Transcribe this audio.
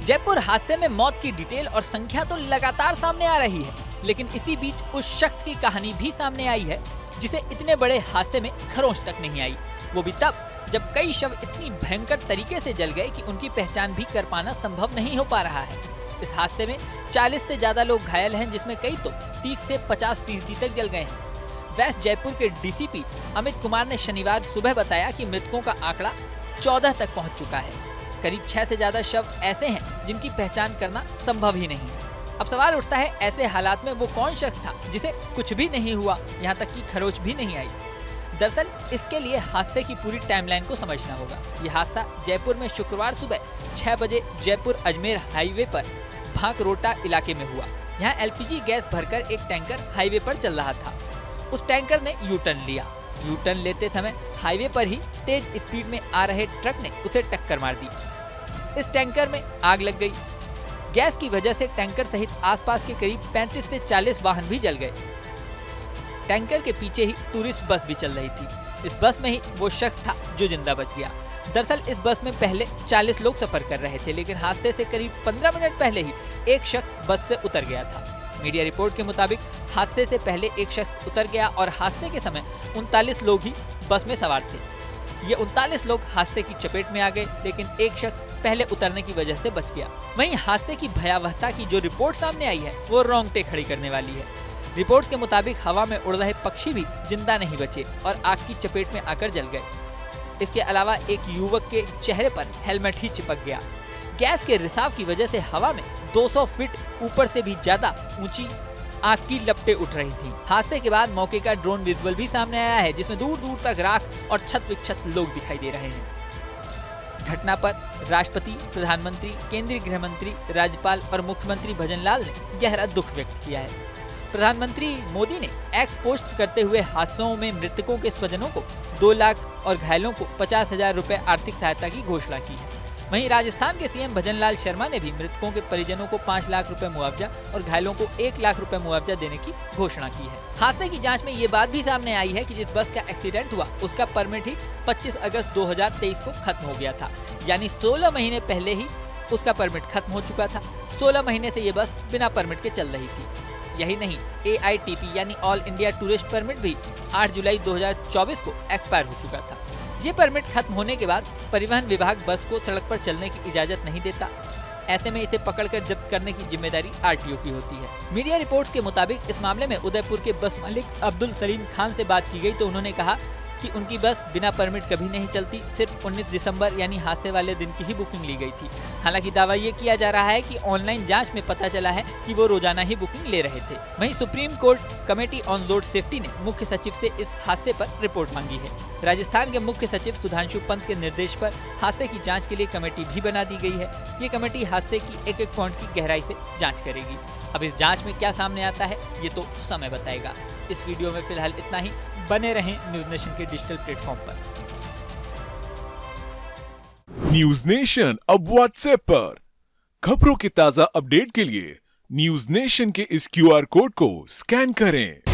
जयपुर हादसे में मौत की डिटेल और संख्या तो लगातार सामने आ रही है, लेकिन इसी बीच उस शख्स की कहानी भी सामने आई है जिसे इतने बड़े हादसे में खरोंच तक नहीं आई, वो भी तब जब कई शव इतनी भयंकर तरीके से जल गए कि उनकी पहचान भी कर पाना संभव नहीं हो पा रहा है। इस हादसे में 40 से ज्यादा लोग घायल हैं, जिसमें कई तो 30 से 50% तक जल गए हैं। वेस्ट जयपुर के डीसीपी अमित कुमार ने शनिवार सुबह बताया कि मृतकों का आंकड़ा 14 तक पहुंच चुका है। करीब 6 से ज्यादा शव ऐसे हैं जिनकी पहचान करना संभव ही नहीं है। अब सवाल उठता है, ऐसे हालात में वो कौन शख्स था जिसे कुछ भी नहीं हुआ, यहाँ तक कि खरोच भी नहीं आई। दरअसल इसके लिए हादसे की पूरी टाइमलाइन को समझना होगा। यह हादसा जयपुर में शुक्रवार सुबह 6 बजे जयपुर अजमेर हाईवे पर भांकरोटा इलाके में हुआ। यहाँ एलपीजी गैस भरकर एक टैंकर हाईवे पर चल रहा था। उस टैंकर ने यू टर्न लिया। यू टर्न लेते समय हाईवे पर ही तेज स्पीड में आ रहे ट्रक ने उसे टक्कर मार दी। इस टैंकर में आग लग गई। गैस की वजह से टैंकर सहित आसपास के करीब 35 से 40 वाहन भी जल गए। टैंकर के पीछे ही टूरिस्ट बस भी चल रही थी। इस बस में ही वो शख्स था जो जिंदा बच गया। दरअसल इस बस में पहले 40 लोग सफर कर रहे थे, लेकिन हादसे से करीब 15 मिनट पहले ही एक शख्स बस से उतर गया था। मीडिया रिपोर्ट के मुताबिक हादसे से पहले एक शख्स उतर गया और हादसे के समय 39 लोग ही बस में सवार थे। ये 39 लोग हादसे की चपेट में आ गए, लेकिन एक शख्स पहले उतरने की वजह से बच गया। वहीं हादसे की भयावहता की जो रिपोर्ट सामने आई है वो रोंगटे खड़ी करने वाली है। रिपोर्ट्स के मुताबिक हवा में उड़ रहे पक्षी भी जिंदा नहीं बचे और आग की चपेट में आकर जल गए। इसके अलावा एक युवक के चेहरे पर हेलमेट ही चिपक गया। गैस के रिसाव की वजह से हवा में 200 फीट ऊपर से भी ज्यादा ऊंची आग की लपटें उठ रही थी। हादसे के बाद मौके का ड्रोन विजुअल भी सामने आया है, जिसमें दूर दूर तक राख और छत विक्षत लोग दिखाई दे रहे हैं। घटना पर राष्ट्रपति, प्रधानमंत्री, केंद्रीय गृह मंत्री, राज्यपाल और मुख्यमंत्री भजनलाल ने गहरा दुख व्यक्त किया है। प्रधानमंत्री मोदी ने एक्स पोस्ट करते हुए हादसों में मृतकों के स्वजनों को 2 लाख और घायलों को 50,000 रुपए आर्थिक सहायता की घोषणा की है। वहीं राजस्थान के सीएम भजनलाल शर्मा ने भी मृतकों के परिजनों को 5 लाख रुपए मुआवजा और घायलों को 1 लाख रुपए मुआवजा देने की घोषणा की है। हादसे की जांच में ये बात भी सामने आई है कि जिस बस का एक्सीडेंट हुआ उसका परमिट ही 25 अगस्त 2023 को खत्म हो गया था, यानी 16 महीने पहले ही उसका परमिट खत्म हो चुका था। 16 महीने से ये बस बिना परमिट के चल रही थी। यही नहीं, AITP यानी ऑल इंडिया टूरिस्ट परमिट भी 8 जुलाई 2024 को एक्सपायर हो चुका था। ये परमिट खत्म होने के बाद परिवहन विभाग बस को सड़क पर चलने की इजाजत नहीं देता। ऐसे में इसे पकड़कर जब्त करने की जिम्मेदारी RTO की होती है। मीडिया रिपोर्ट्स के मुताबिक इस मामले में उदयपुर के बस मालिक अब्दुल सलीम खान से बात की गई तो उन्होंने कहा कि उनकी बस बिना परमिट कभी नहीं चलती, सिर्फ 19 दिसंबर यानी हादसे वाले दिन की ही बुकिंग ली गई थी। हालांकि दावा ये किया जा रहा है कि ऑनलाइन जांच में पता चला है कि वो रोजाना ही बुकिंग ले रहे थे। वहीं supreme court committee on road safety ने मुख्य सचिव से इस हादसे पर रिपोर्ट मांगी है। राजस्थान के मुख्य सचिव सुधांशु पंत के निर्देश पर हादसे की जाँच के लिए कमेटी भी बना दी गई है। ये कमेटी हादसे की एक पॉइंट की गहराई से जाँच करेगी। अब इस जाँच में क्या सामने आता है ये तो समय बताएगा। इस वीडियो में फिलहाल इतना ही। बने रहें न्यूज नेशन के डिजिटल प्लेटफॉर्म पर। न्यूज नेशन अब व्हाट्सएप पर खबरों के ताजा अपडेट के लिए न्यूज नेशन के इस QR कोड को स्कैन करें।